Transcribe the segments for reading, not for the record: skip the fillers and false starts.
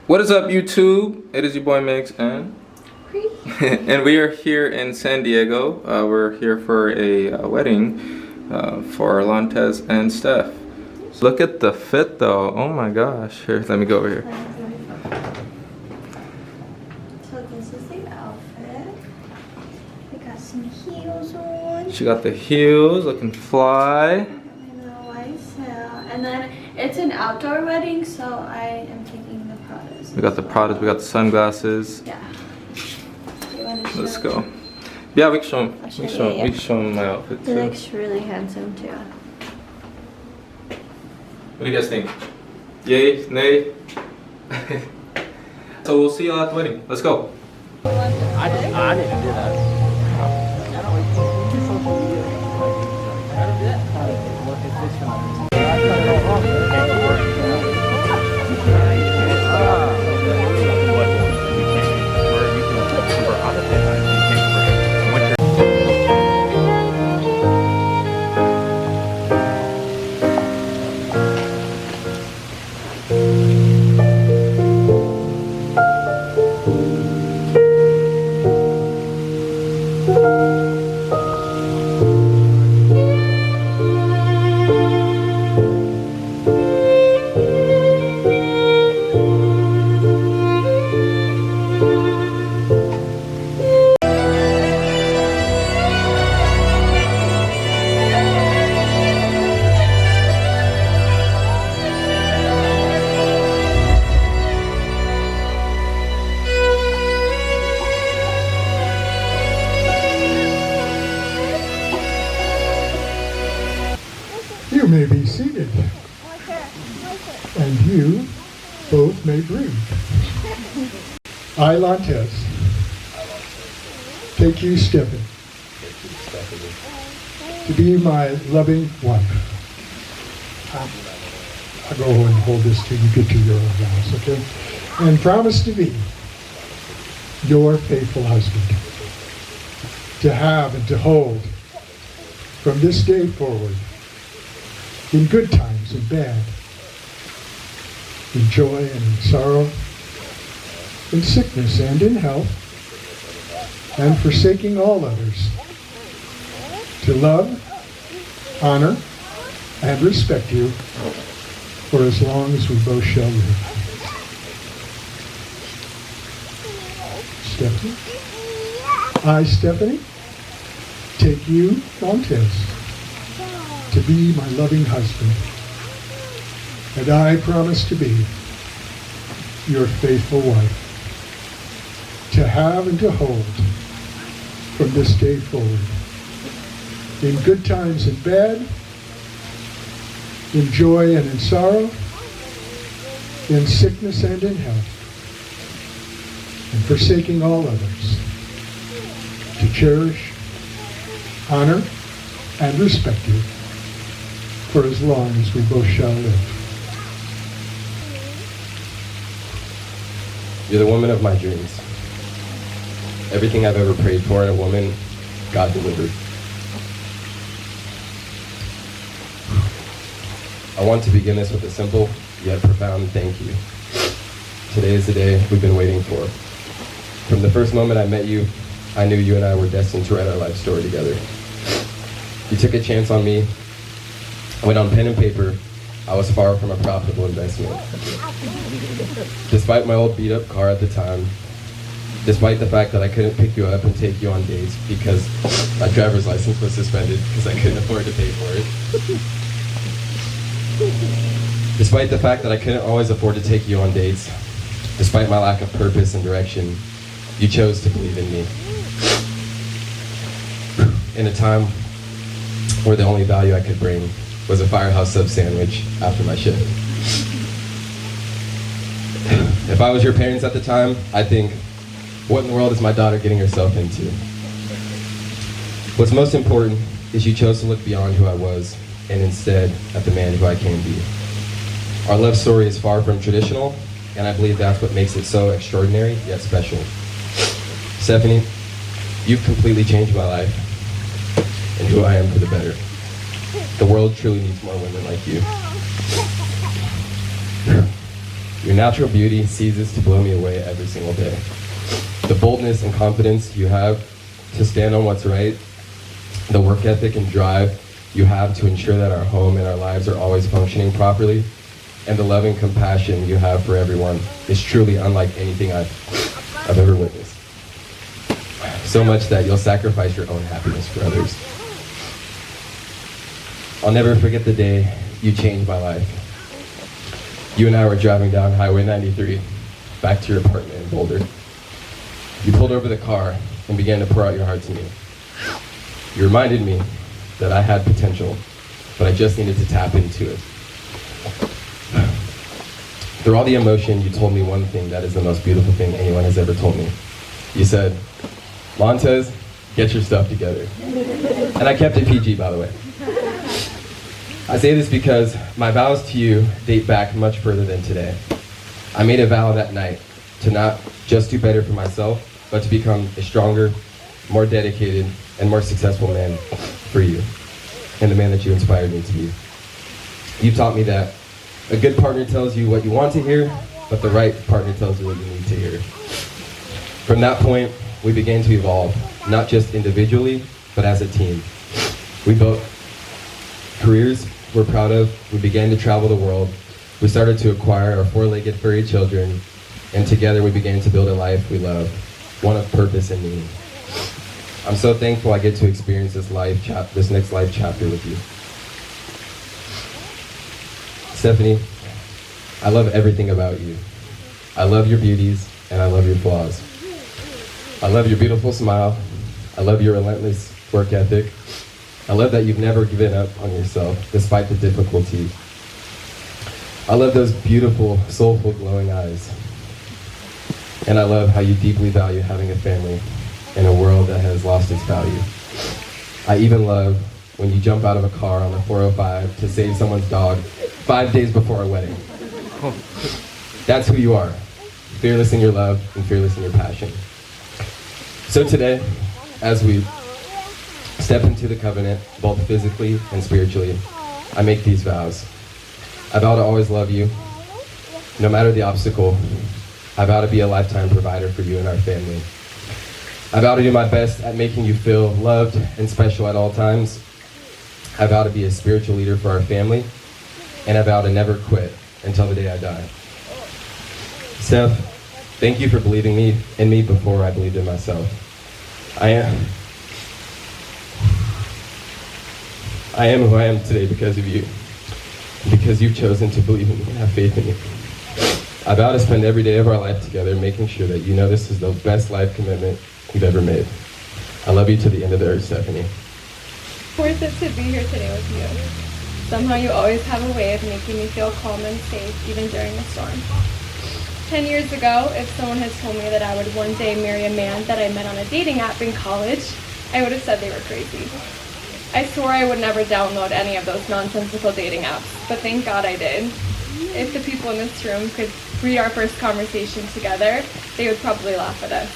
What is up, YouTube? It is your boy Mix and and we are here in San Diego. We're here for a wedding for Lantes and Steph. So look at the fit though. Oh my gosh. Here, let me go over here. So this is the outfit. We got some heels on. She got the heels, looking fly. And then it's an outdoor wedding, so I am taking the Pradas. We got the Pradas, we got the sunglasses. Yeah. You wanna show Let's them? go. Yeah, we can show him. I'll We show can you, show him. yeah. We can show him my outfit He too. looks really handsome too. What do you guys think? Yay? Nay? So we'll see y'all at the wedding. Let's go. I didn't do that. You may be seated, and you both may breathe. I, Lantes, take you, Stephanie, to be my loving wife. I'll go and hold this till you get to your own house, okay? And promise to be your faithful husband, to have and to hold from this day forward, in good times and bad, in joy and in sorrow, in sickness and in health, and forsaking all others, to love, honor, and respect you for as long as we both shall live. Stephanie? I, Stephanie, take you, Lantes, to be my loving husband, and I promise to be your faithful wife, to have and to hold from this day forward, in good times and bad, in joy and in sorrow, in sickness and in health, and forsaking all others, to cherish, honor, and respect you for as long as we both shall live. You're the woman of my dreams. Everything I've ever prayed for in a woman, God delivered. I want to begin this with a simple yet profound thank you. Today is the day we've been waiting for. From the first moment I met you, I knew you and I were destined to write our life story together. You took a chance on me. When on pen and paper, I was far from a profitable investment. Despite my old beat-up car at the time, despite the fact that I couldn't pick you up and take you on dates because my driver's license was suspended because I couldn't afford to pay for it. Despite the fact that I couldn't always afford to take you on dates, despite my lack of purpose and direction, you chose to believe in me. In a time where the only value I could bring was a Firehouse sub sandwich after my shift. If I was your parents at the time, I'd think, what in the world is my daughter getting herself into? What's most important is you chose to look beyond who I was and instead at the man who I can be. Our love story is far from traditional, and I believe that's what makes it so extraordinary yet special. Stephanie, you've completely changed my life and who I am for the better. The world truly needs more women like you. Your natural beauty ceases to blow me away every single day. The boldness and confidence you have to stand on what's right, the work ethic and drive you have to ensure that our home and our lives are always functioning properly, and the loving compassion you have for everyone is truly unlike anything I've ever witnessed. So much that you'll sacrifice your own happiness for others. I'll never forget the day you changed my life. You and I were driving down Highway 93 back to your apartment in Boulder. You pulled over the car and began to pour out your heart to me. You reminded me that I had potential, but I just needed to tap into it. Through all the emotion, you told me one thing that is the most beautiful thing anyone has ever told me. You said, "Montez, get your stuff together." And I kept it PG, by the way. I say this because my vows to you date back much further than today. I made a vow that night to not just do better for myself, but to become a stronger, more dedicated, and more successful man for you, and the man that you inspired me to be. You taught me that a good partner tells you what you want to hear, but the right partner tells you what you need to hear. From that point, we began to evolve, not just individually, but as a team. We built careers we're proud of, we began to travel the world, we started to acquire our four-legged furry children, and together we began to build a life we love, one of purpose and meaning. I'm so thankful I get to experience this next life chapter with you. Stephanie, I love everything about you. I love your beauties, and I love your flaws. I love your beautiful smile. I love your relentless work ethic. I love that you've never given up on yourself, despite the difficulty. I love those beautiful, soulful, glowing eyes. And I love how you deeply value having a family in a world that has lost its value. I even love when you jump out of a car on the 405 to save someone's dog 5 days before our wedding. That's who you are, fearless in your love and fearless in your passion. So today, as we step into the covenant, both physically and spiritually, I make these vows. I vow to always love you, no matter the obstacle. I vow to be a lifetime provider for you and our family. I vow to do my best at making you feel loved and special at all times. I vow to be a spiritual leader for our family, and I vow to never quit until the day I die. Steph, thank you for believing in me before I believed in myself. I am who I am today because of you, because you've chosen to believe in me and have faith in me. I vow to spend every day of our life together making sure that you know this is the best life commitment you've ever made. I love you to the end of the earth, Stephanie. Worth it to be here today with you. Somehow you always have a way of making me feel calm and safe even during a storm. 10 years ago, if someone had told me that I would one day marry a man that I met on a dating app in college, I would have said they were crazy. I swore I would never download any of those nonsensical dating apps, but thank God I did. If the people in this room could read our first conversation together, they would probably laugh at us.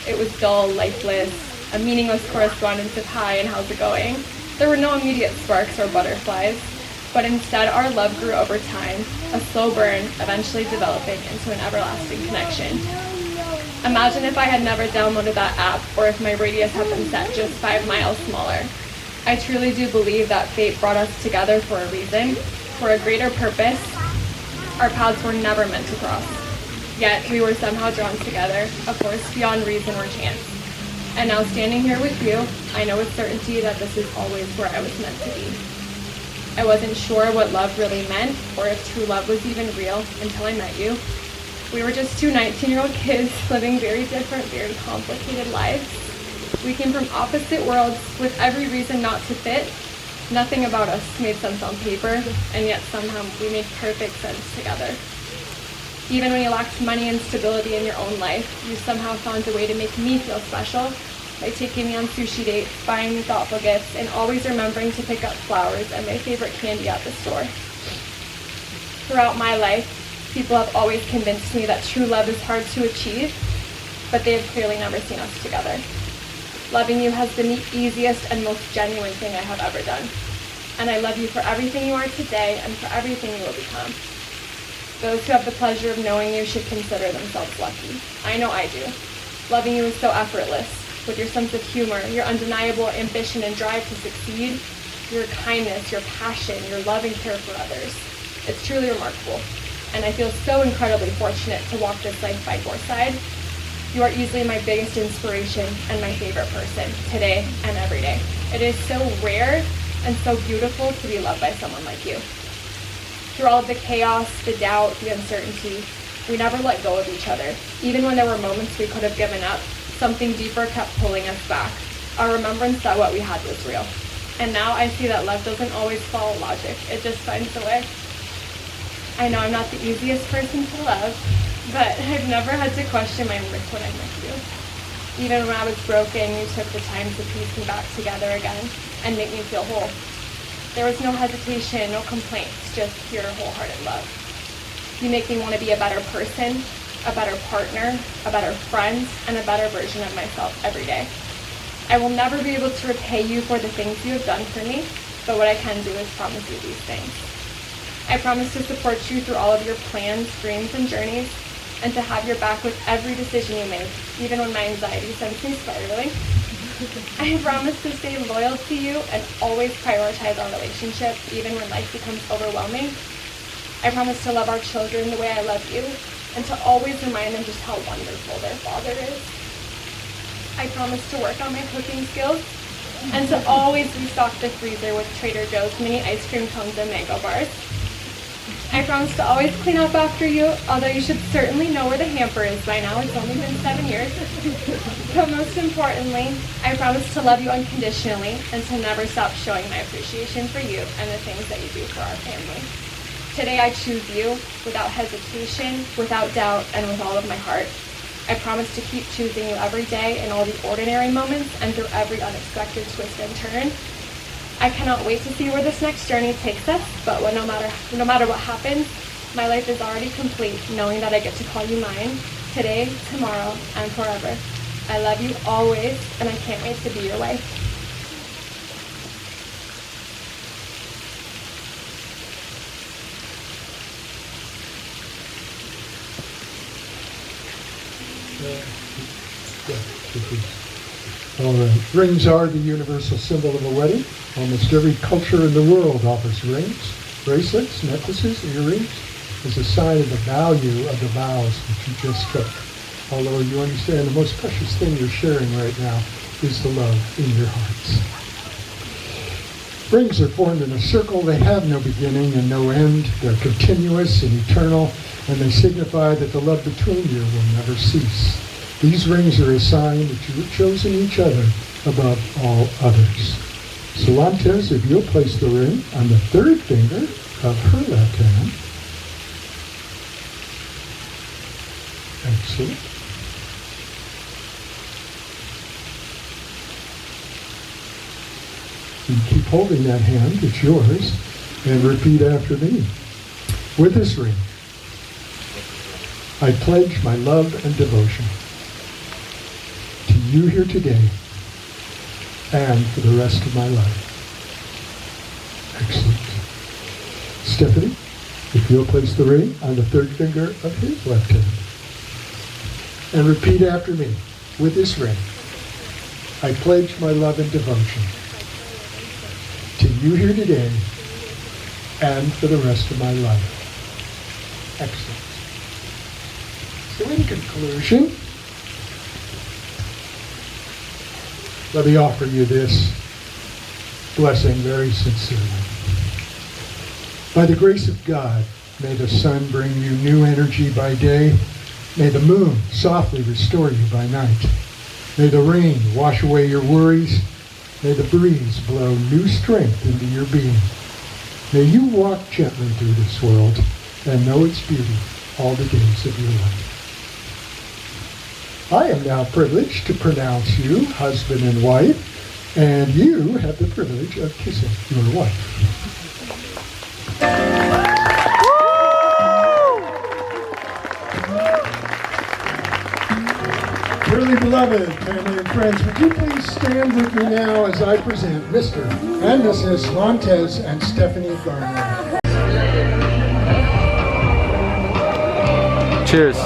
It was dull, lifeless, a meaningless correspondence of hi and how's it going. There were no immediate sparks or butterflies, but instead our love grew over time, a slow burn eventually developing into an everlasting connection. Imagine if I had never downloaded that app, or if my radius had been set just 5 miles smaller. I truly do believe that fate brought us together for a reason, for a greater purpose. Our paths were never meant to cross. Yet we were somehow drawn together, a force beyond reason or chance. And now standing here with you, I know with certainty that this is always where I was meant to be. I wasn't sure what love really meant, or if true love was even real until I met you. We were just two 19-year-old kids living very different, very complicated lives. We came from opposite worlds with every reason not to fit. Nothing about us made sense on paper, and yet somehow we made perfect sense together. Even when you lacked money and stability in your own life, you somehow found a way to make me feel special by taking me on sushi dates, buying me thoughtful gifts, and always remembering to pick up flowers and my favorite candy at the store. Throughout my life, people have always convinced me that true love is hard to achieve, but they have clearly never seen us together. Loving you has been the easiest and most genuine thing I have ever done. And I love you for everything you are today and for everything you will become. Those who have the pleasure of knowing you should consider themselves lucky. I know I do. Loving you is so effortless. With your sense of humor, your undeniable ambition and drive to succeed, your kindness, your passion, your love and care for others. It's truly remarkable. And I feel so incredibly fortunate to walk this life by your side. You are easily my biggest inspiration and my favorite person, today and every day. It is so rare and so beautiful to be loved by someone like you. Through all of the chaos, the doubt, the uncertainty, we never let go of each other. Even when there were moments we could have given up, something deeper kept pulling us back. Our remembrance that what we had was real. And now I see that love doesn't always follow logic. It just finds a way. I know I'm not the easiest person to love, but I've never had to question my worth when I'm with you. Even when I was broken, you took the time to piece me back together again and make me feel whole. There was no hesitation, no complaints, just pure wholehearted love. You make me want to be a better person, a better partner, a better friend, and a better version of myself every day. I will never be able to repay you for the things you have done for me, but what I can do is promise you these things. I promise to support you through all of your plans, dreams, and journeys, and to have your back with every decision you make, even when my anxiety sends me spiraling. I promise to stay loyal to you and always prioritize our relationship, even when life becomes overwhelming. I promise to love our children the way I love you, and to always remind them just how wonderful their father is. I promise to work on my cooking skills, and to always restock the freezer with Trader Joe's mini ice cream cones and mango bars. I promise to always clean up after you, although you should certainly know where the hamper is by now. It's only been 7 years. But most importantly, I promise to love you unconditionally and to never stop showing my appreciation for you and the things that you do for our family. Today I choose you without hesitation, without doubt, and with all of my heart. I promise to keep choosing you every day in all the ordinary moments and through every unexpected twist and turn. I cannot wait to see where this next journey takes us, but no matter what happens, my life is already complete knowing that I get to call you mine, today, tomorrow, and forever. I love you always, and I can't wait to be your wife. All right. Rings are the universal symbol of a wedding. Almost every culture in the world offers rings, bracelets, necklaces, earrings as a sign of the value of the vows that you just took. Although you understand the most precious thing you're sharing right now is the love in your hearts. Rings are formed in a circle. They have no beginning and no end. They're continuous and eternal, and they signify that the love between you will never cease. These rings are a sign that you have chosen each other above all others. Solantes, if you'll place the ring on the third finger of her left hand. Excellent. You keep holding that hand, it's yours, and repeat after me. With this ring, I pledge my love and devotion to you here today and for the rest of my life. Excellent. Stephanie, if you'll place the ring on the third finger of his left hand and repeat after me. With this ring, I pledge my love and devotion to you here today and for the rest of my life. Excellent. So in conclusion, let me offer you this blessing very sincerely. By the grace of God, may the sun bring you new energy by day. May the moon softly restore you by night. May the rain wash away your worries. May the breeze blow new strength into your being. May you walk gently through this world and know its beauty all the days of your life. I am now privileged to pronounce you husband and wife, and you have the privilege of kissing your wife. Dearly beloved family and friends, would you please stand with me now as I present Mr. and Mrs. Montez and Stephanie Garner. Cheers.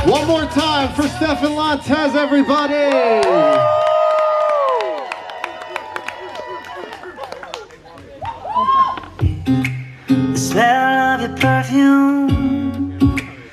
One more time for Stephen Lantes, everybody! The smell of your perfume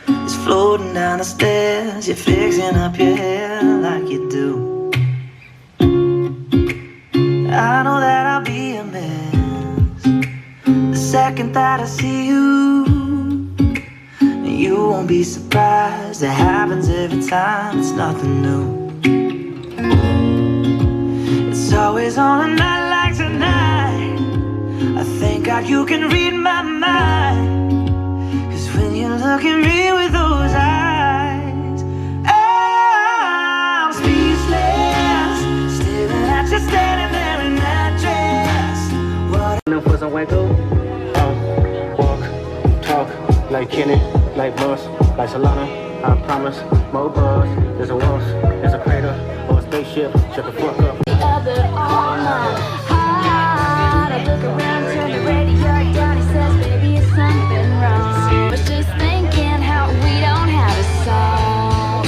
is floating down the stairs. You're fixing up your hair like you do. I know that I'll be a mess the second that I see you. You won't be surprised, it happens every time, it's nothing new. It's always on a night like tonight. I thank God you can read my mind. Cause when you look at me with those eyes, I'm speechless, staring at you standing there in that dress. What for some Waco? Walk, talk like Kenny. Like Moss, like Solana, I promise. More buzz, there's a waltz, there's a crater, or a spaceship, shut the fuck up. I look around, turn the radio down, he says, baby, it's something wrong. Was just thinking how we don't have a song.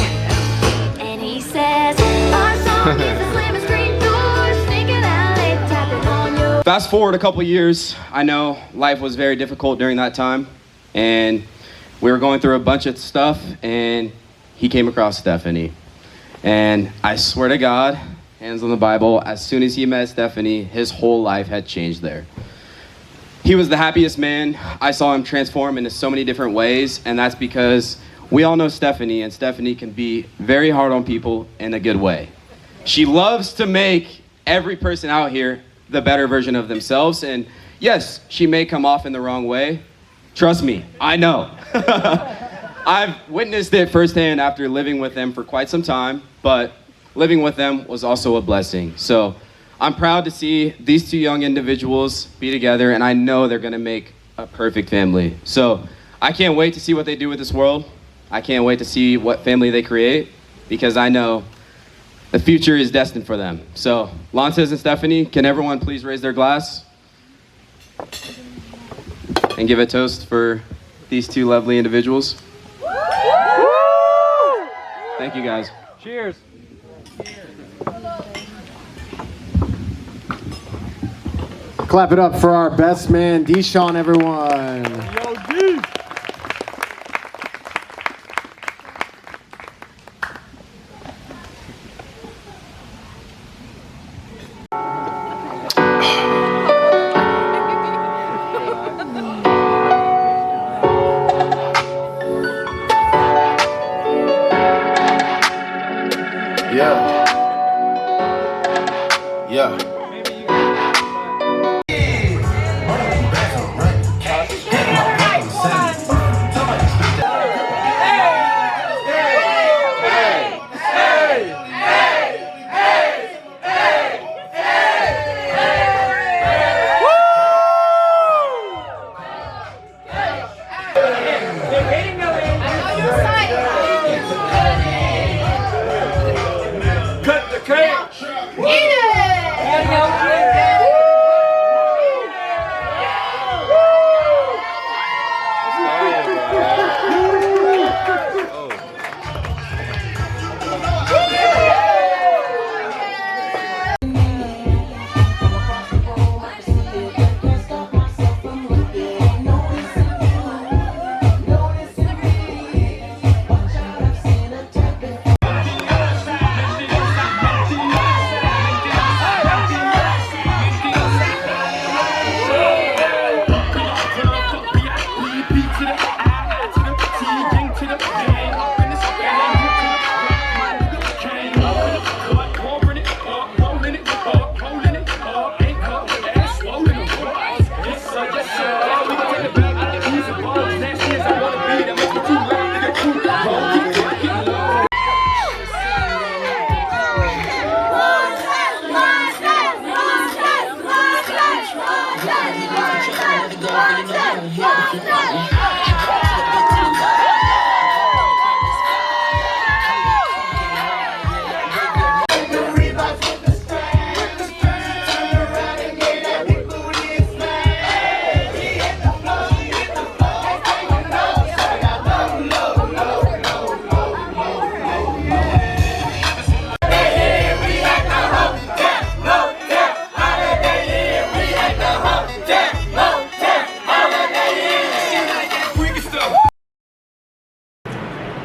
And he says, our song is a slamming screen doors, thinking out late, tapping on your... Fast forward a couple years, I know life was very difficult during that time, and we were going through a bunch of stuff, and he came across Stephanie. And I swear to God, hands on the Bible, as soon as he met Stephanie, his whole life had changed there. He was the happiest man. I saw him transform into so many different ways, and that's because we all know Stephanie, and Stephanie can be very hard on people in a good way. She loves to make every person out here the better version of themselves, and yes, she may come off in the wrong way. Trust me, I know. I've witnessed it firsthand after living with them for quite some time, but living with them was also a blessing. So I'm proud to see these two young individuals be together, and I know they're gonna make a perfect family. So I can't wait to see what they do with this world. I can't wait to see what family they create, because I know the future is destined for them. So Lantes and Stephanie, can everyone please raise their glass and give a toast for these two lovely individuals? Thank you, guys. Cheers. Clap it up for our best man, Deshaun, everyone. Eat it!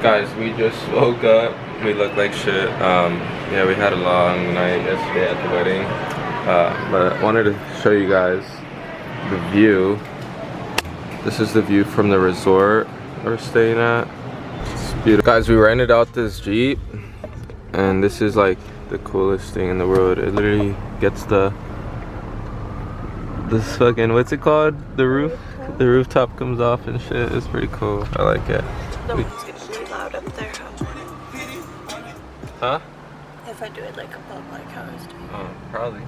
Guys, we just woke up. We look like shit. Yeah, we had a long night yesterday at the wedding. But I wanted to show you guys the view. This is the view from the resort we're staying at. It's beautiful. Guys, we rented out this Jeep, and this is like the coolest thing in the world. It literally gets this fucking, what's it called? The rooftop comes off and shit. It's pretty cool. I like it. The one's gonna be too loud up there. Huh? If I do it like above like how I was doing. Oh, probably.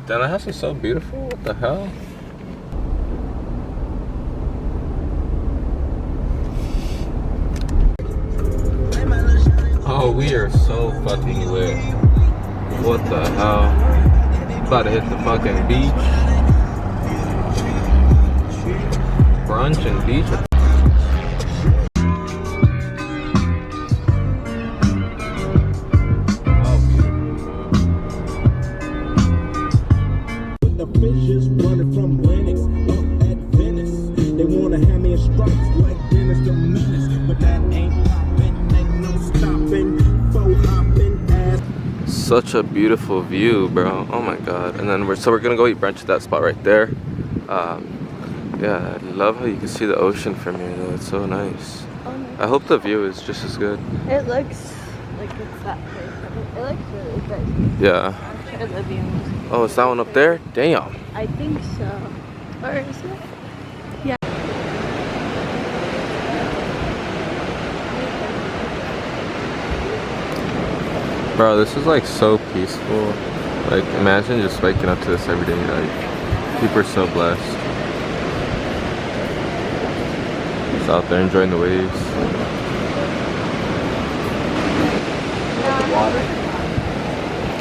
Damn, that house is so beautiful. What the hell? Oh, we are so fucking lit. What the hell? About to hit the fucking beach. Brunch and beach. Such a beautiful view, bro. Oh my god. And then we're gonna go eat brunch at that spot right there. Yeah, I love how you can see the ocean from here though. It's so nice. I hope the view is just as good. It looks like it's that way. It looks really good. Yeah. I'm sure the view is. Oh, is that one up there? Damn. I think so. Or is it? Bro, this is like so peaceful. Like, imagine just waking up to this every day. Like, people are so blessed. Just out there enjoying the waves.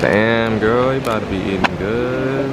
Damn, girl, you about to be eating good.